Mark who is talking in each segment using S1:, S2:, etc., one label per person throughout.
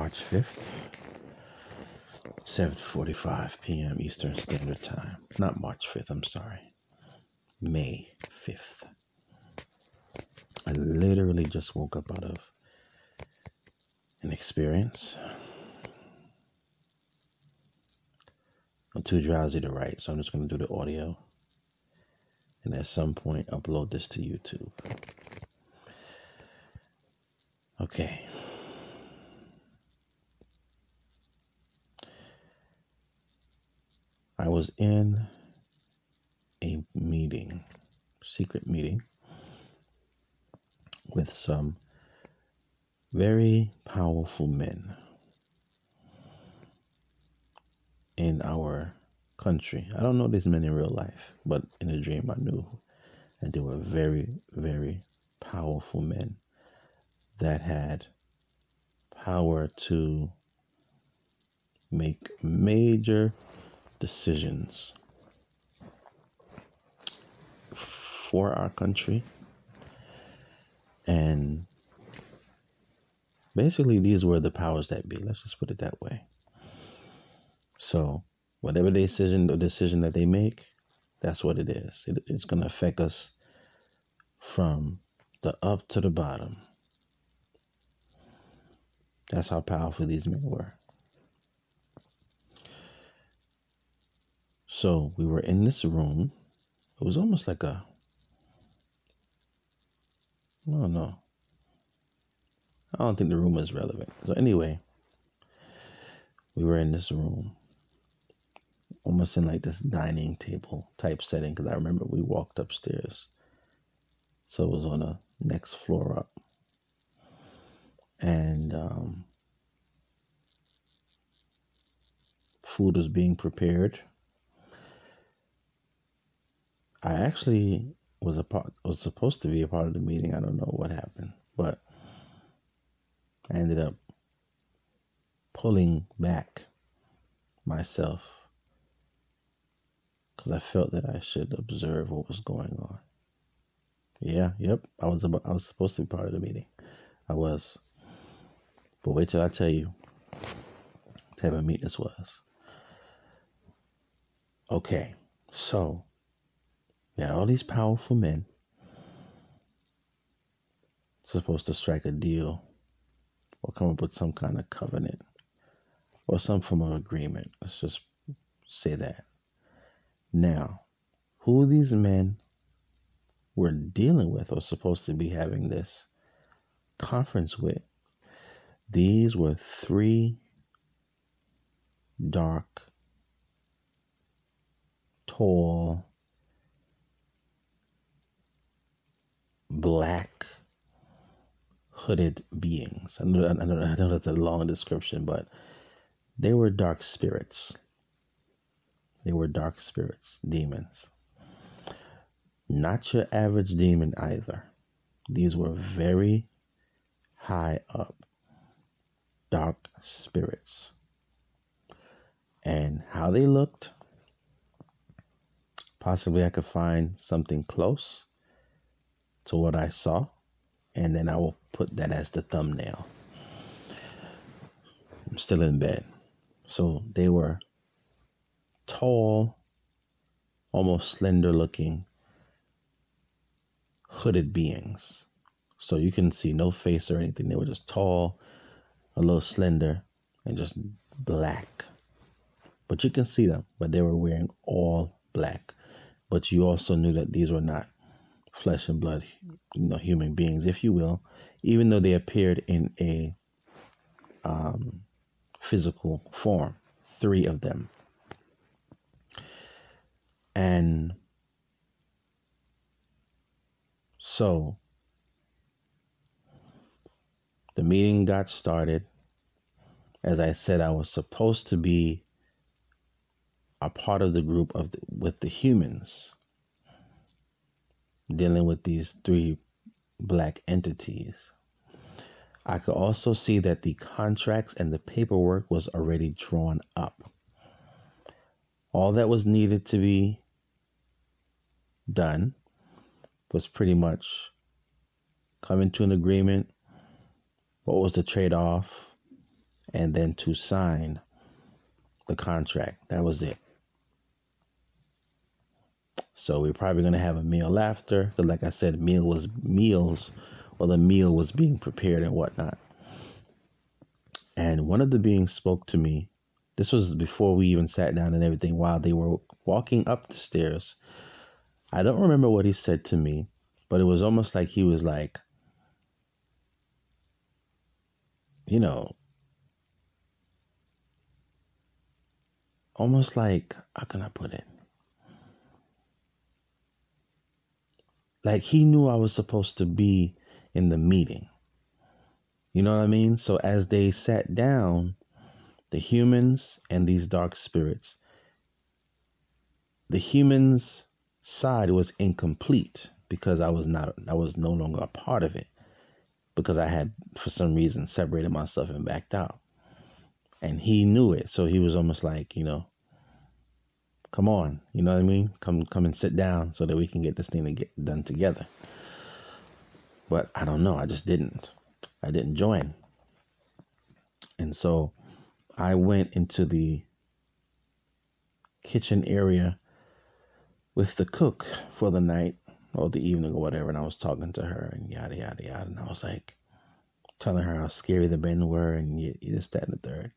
S1: March 5th, 7:45 p.m. Eastern Standard Time. Not March 5th, I'm sorry. May 5th. I literally just woke up out of an experience. I'm too drowsy to write, so I'm just going to do the audio. And at some point, upload this to YouTube. Okay. I was in a meeting, secret meeting, with some very powerful men in our country. I don't know these men in real life, but in a dream I knew. And they were very, very powerful men that had power to make major decisions for our country. And basically these were the powers that be. Let's just put it that way. So whatever decision that they make, that's what it is. It's going to affect us from the up to the bottom. That's how powerful these men were. So we were in this room. It was almost like I don't know. I don't think the room is relevant. So anyway, we were in this room, almost in like this dining table type setting, because I remember we walked upstairs. So it was on the next floor up. And food was being prepared. I actually was supposed to be a part of the meeting. I don't know what happened, but I ended up pulling back myself because I felt that I should observe what was going on. I was supposed to be part of the meeting. I was. But wait till I tell you what type of meeting this was. Okay, so we had all these powerful men supposed to strike a deal or come up with some kind of covenant or some form of agreement. Let's just say that. Now, who these men were dealing with or supposed to be having this conference with, these were 3 dark, tall, black, hooded beings. I know that's a long description, but they were dark spirits. They were dark spirits, demons. Not your average demon either. These were very high up dark spirits. And how they looked, possibly I could find something close to what I saw, and then I will put that as the thumbnail. I'm still in bed. So they were tall, almost slender looking, hooded beings. So you can see no face or anything. They were just tall, a little slender, and just black. But you can see them, but they were wearing all black. But you also knew that these were not flesh and blood, human beings, if you will, even though they appeared in a physical form, 3 of them. And so the meeting got started. As I said, I was supposed to be a part of the group with the humans dealing with these 3 black entities. I could also see that the contracts and the paperwork was already drawn up. All that was needed to be done was pretty much coming to an agreement. What was the trade-off? and then to sign the contract. That was it. So we're probably going to have a meal after, because like I said, the meal was being prepared and whatnot. And one of the beings spoke to me. This was before we even sat down and everything, while they were walking up the stairs. I don't remember what he said to me, but it was almost like he was like, you know, almost like, how can I put it? Like he knew I was supposed to be in the meeting. You know what I mean? So as they sat down, the humans and these dark spirits, the humans' side was incomplete because I was no longer a part of it, because I had, for some reason, separated myself and backed out. And he knew it. So he was almost like, come on, you know what I mean? Come and sit down so that we can get this thing to get done together. But I don't know. I didn't join. And so I went into the kitchen area with the cook for the night or the evening or whatever. And I was talking to her and yada, yada, yada. And I was like telling her how scary the men were and this, that, and the third.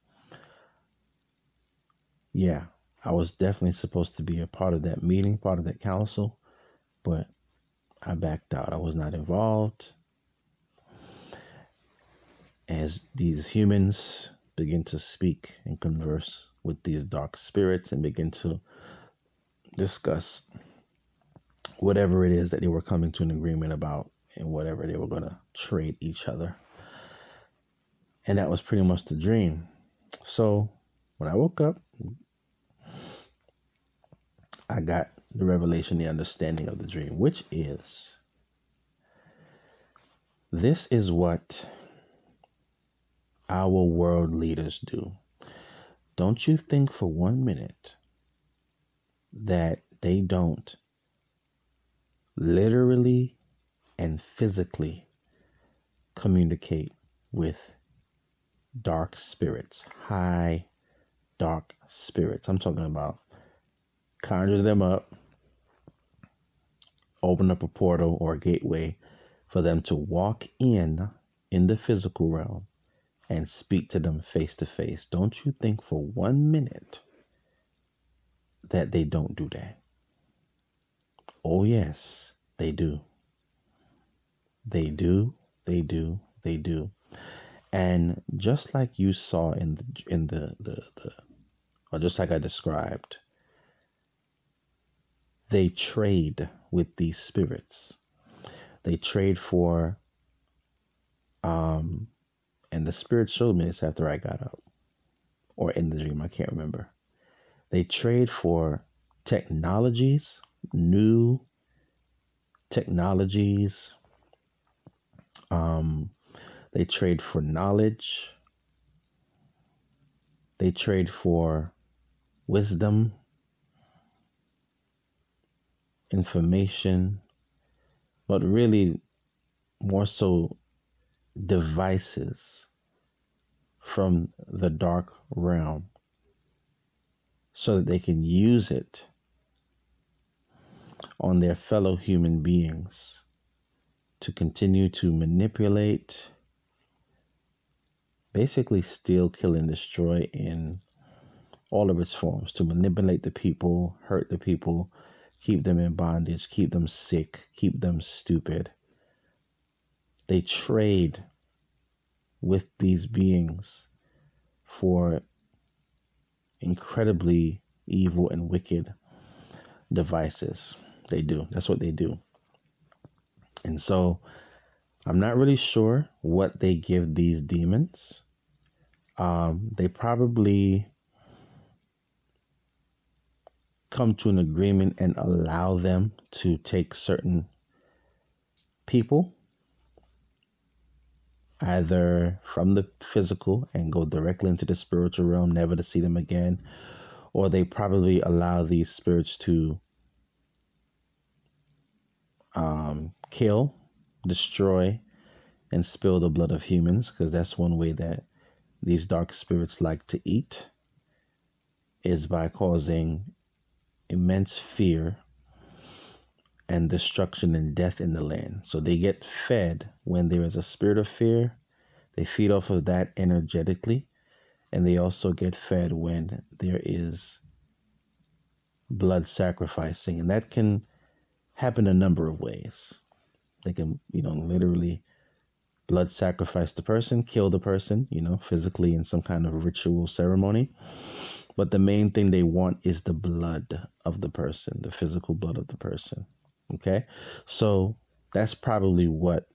S1: Yeah, I was definitely supposed to be a part of that meeting, part of that council, but I backed out. I was not involved. As these humans begin to speak and converse with these dark spirits and begin to discuss whatever it is that they were coming to an agreement about and whatever they were going to trade each other. And that was pretty much the dream. So when I woke up, I got the revelation, the understanding of the dream, which is, this is what our world leaders do. Don't you think for 1 minute that they don't literally and physically communicate with dark spirits, high dark spirits. I'm talking about conjure them up, open up a portal or a gateway for them to walk in the physical realm and speak to them face to face. Don't you think for 1 minute that they don't do that? Oh yes, they do. They do. They do. They do. And just like you saw in the or just like I described, they trade with these spirits. They trade for and the spirit showed me this after I got up, or in the dream, I can't remember. They trade for technologies, new technologies. They trade for knowledge. They trade for wisdom, information, but really more so devices from the dark realm so that they can use it on their fellow human beings to continue to manipulate, basically steal, kill, and destroy in all of its forms, to manipulate the people, hurt the people, keep them in bondage, keep them sick, keep them stupid. They trade with these beings for incredibly evil and wicked devices. They do. That's what they do. And so I'm not really sure what they give these demons. They probably come to an agreement and allow them to take certain people either from the physical and go directly into the spiritual realm, never to see them again, or they probably allow these spirits to kill, destroy, and spill the blood of humans, because that's one way that these dark spirits like to eat is by causing immense fear and destruction and death in the land. So they get fed when there is a spirit of fear. They feed off of that energetically. And they also get fed when there is blood sacrificing. And that can happen a number of ways. They can, literally blood sacrifice the person, kill the person, physically in some kind of ritual ceremony. But the main thing they want is the blood of the person, the physical blood of the person. Okay? So that's probably what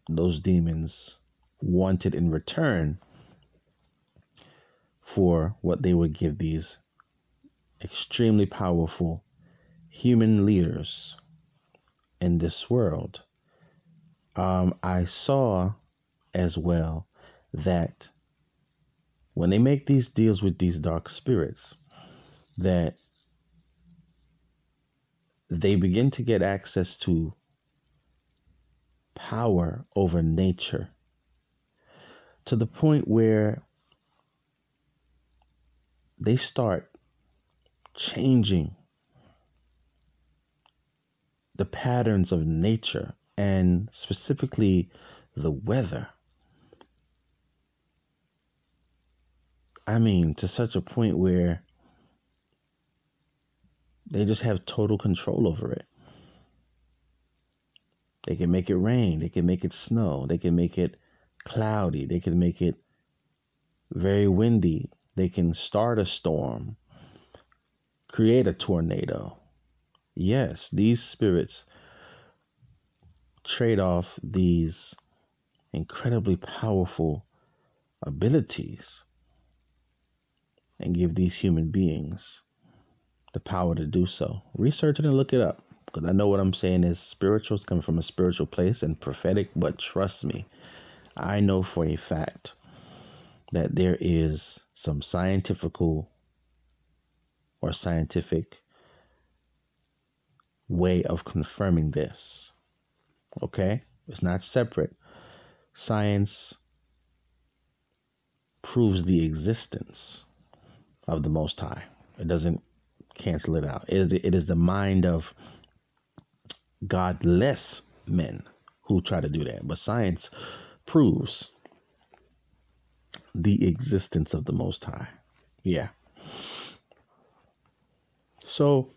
S1: those demons wanted in return for what they would give these extremely powerful human leaders in this world. I saw as well that when they make these deals with these dark spirits, that they begin to get access to power over nature to the point where they start changing the patterns of nature and specifically the weather. I mean, to such a point where they just have total control over it. They can make it rain. They can make it snow. They can make it cloudy. They can make it very windy. They can start a storm, create a tornado. Yes, these spirits trade off these incredibly powerful abilities and give these human beings the power to do so. Research it and look it up, because I know what I'm saying is spiritual. It's coming from a spiritual place and prophetic, but trust me, I know for a fact that there is some scientific way of confirming this. Okay? It's not separate. Science proves the existence of the Most High. It doesn't cancel it out. It is the mind of godless men who try to do that. But science proves the existence of the Most High. Yeah. So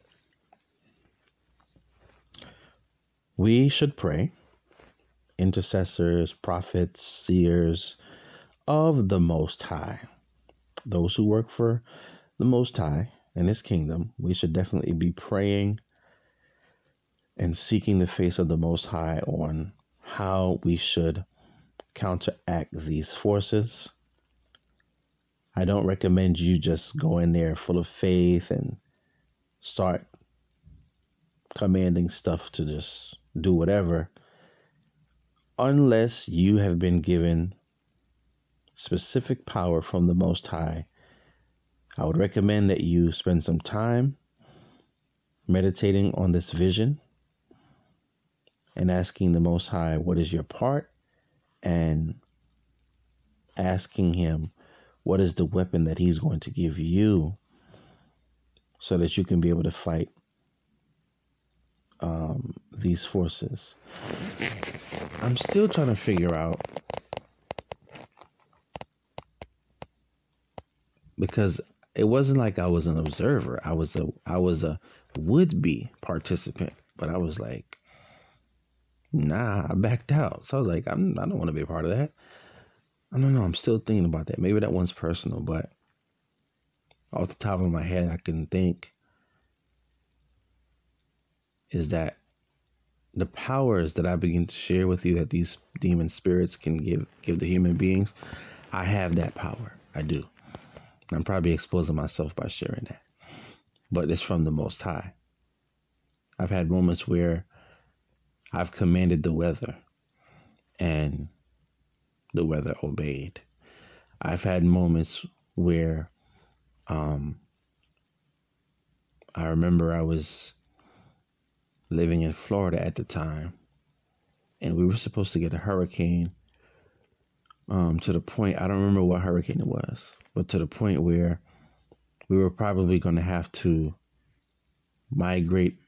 S1: we should pray. Intercessors, prophets, seers of the Most High, those who work for the Most High and His kingdom, we should definitely be praying and seeking the face of the Most High on how we should counteract these forces. I don't recommend you just go in there full of faith and start commanding stuff to just do whatever, unless you have been given specific power from the Most High. I would recommend that you spend some time meditating on this vision and asking the Most High, what is your part? And asking Him, what is the weapon that He's going to give you so that you can be able to fight these forces. I'm still trying to figure out, because it wasn't like I was an observer. I was a would-be participant, but I was like, nah, I backed out. So I was like, I don't want to be a part of that. I don't know. I'm still thinking about that. Maybe that one's personal, but off the top of my head, I can think is that the powers that I begin to share with you that these demon spirits can give the human beings, I have that power. I do. I'm probably exposing myself by sharing that. But it's from the Most High. I've had moments where I've commanded the weather and the weather obeyed. I've had moments where I remember I was living in Florida at the time, and we were supposed to get a hurricane To the point, I don't remember what hurricane it was, but to the point where we were probably going to have to migrate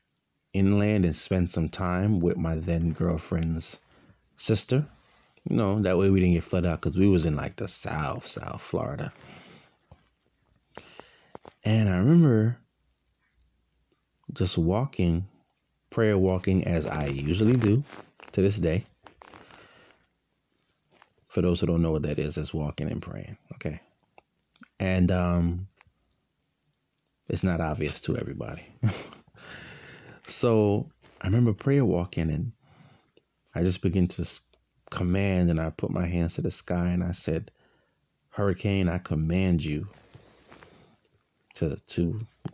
S1: inland and spend some time with my then girlfriend's sister. That way we didn't get flooded out, because we was in like the South Florida. And I remember just prayer walking as I usually do to this day. For those who don't know what that is, it's walking and praying. Okay. And it's not obvious to everybody. So I remember prayer walking, and I just began to command, and I put my hands to the sky and I said, hurricane, I command you to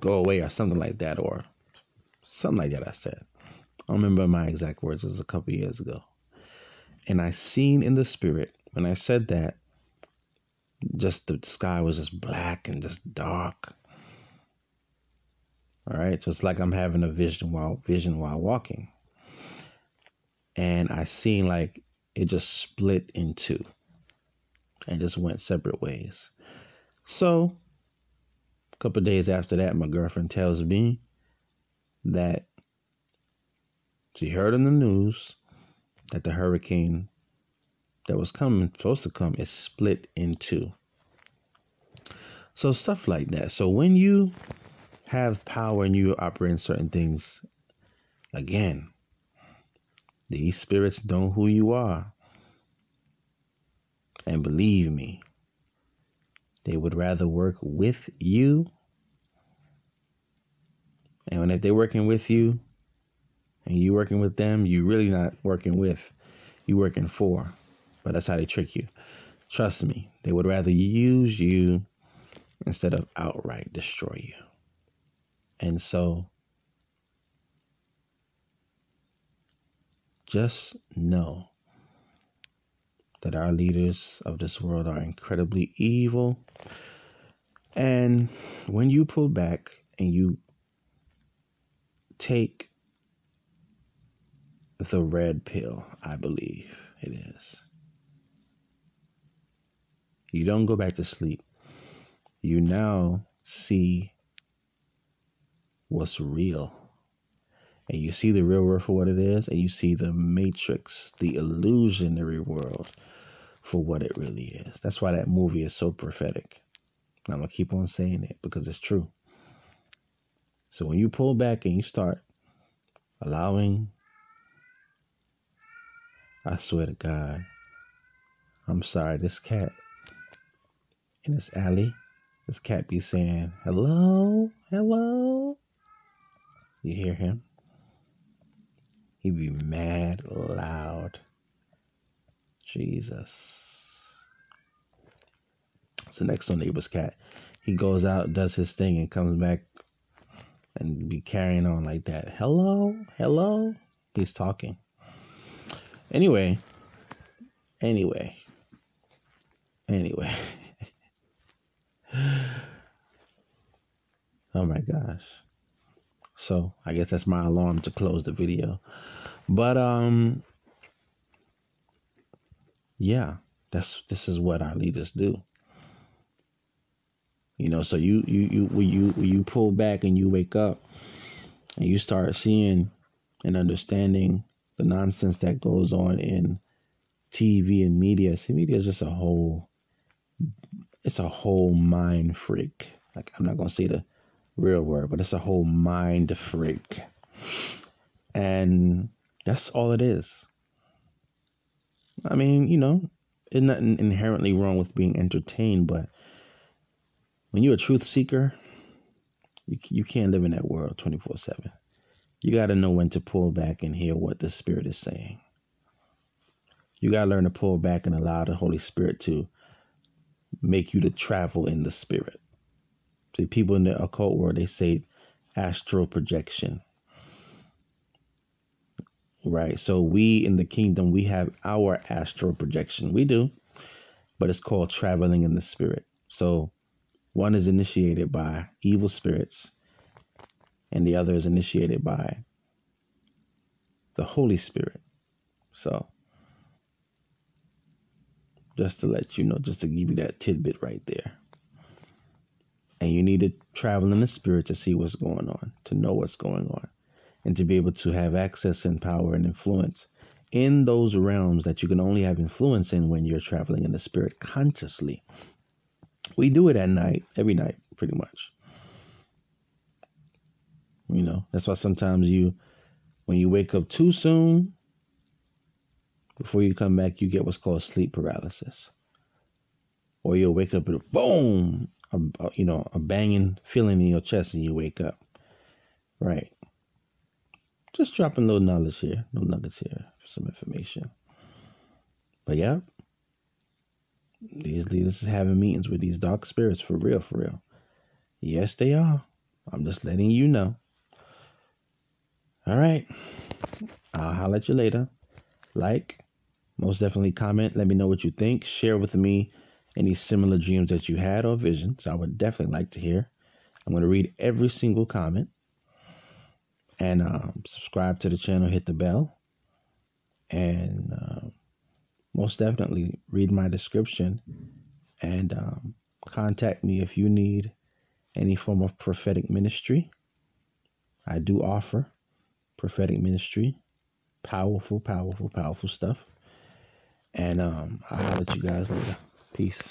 S1: go away, or something like that, or something like that I said. I don't remember my exact words. It was a couple years ago. And I seen in the spirit, when I said that, just the sky was just black and just dark. All right. So it's like I'm having a vision while walking. And I seen like it just split in two and just went separate ways. So a couple of days after that, my girlfriend tells me that she heard in the news that the hurricane that was supposed to come, is split in two. So stuff like that. So when you have power and you operate in certain things, again, these spirits know who you are. And believe me, they would rather work with you. And if they're working with you and you working with them, you're really not working with, you're working for. But that's how they trick you. Trust me, they would rather use you instead of outright destroy you. And so just know that our leaders of this world are incredibly evil. And when you pull back and you take the red pill, I believe it is, you don't go back to sleep. You now see what's real. And you see the real world for what it is. And you see the matrix, the illusionary world, for what it really is. That's why that movie is so prophetic. And I'm going to keep on saying it because it's true. So when you pull back and you start allowing, I swear to God, I'm sorry, this cat in this alley, this cat be saying, hello, hello. You hear him? He be mad loud. Jesus. It's the next door neighbor's cat. He goes out, does his thing, and comes back and be carrying on like that. Hello, hello. He's talking. Anyway. Oh my gosh. So I guess that's my alarm to close the video. But yeah, this is what our leaders do. So when you pull back and you wake up and you start seeing and understanding the nonsense that goes on in TV and media. See, media is just it's a whole mind freak. Like, I'm not going to say the real word, but it's a whole mind freak. And that's all it is. I mean, there's nothing inherently wrong with being entertained, but when you're a truth seeker, you can't live in that world 24/7. You got to know when to pull back and hear what the Spirit is saying. You got to learn to pull back and allow the Holy Spirit to make you to travel in the Spirit. See, people in the occult world, they say astral projection. Right? So we in the kingdom, we have our astral projection. We do. But it's called traveling in the Spirit. So one is initiated by evil spirits, and the other is initiated by the Holy Spirit. So Just to let you know, just to give you that tidbit right there. And you need to travel in the spirit to see what's going on, to know what's going on, and to be able to have access and power and influence in those realms that you can only have influence in when you're traveling in the spirit consciously. We do it at night, every night, pretty much. You know, that's why sometimes when you wake up too soon, before you come back, you get what's called sleep paralysis. Or you'll wake up with a boom, a banging feeling in your chest and you wake up. Right. Just dropping little knowledge here, little nuggets here, for some information. But yeah, these leaders is having meetings with these dark spirits for real, for real. Yes, they are. I'm just letting you know. All right. I'll holler at you later. Like, most definitely comment. Let me know what you think. Share with me any similar dreams that you had or visions. I would definitely like to hear. I'm going to read every single comment. And subscribe to the channel. Hit the bell. And most definitely read my description. And contact me if you need any form of prophetic ministry. I do offer prophetic ministry. Powerful, powerful, powerful stuff. And I'll let you guys later. Peace.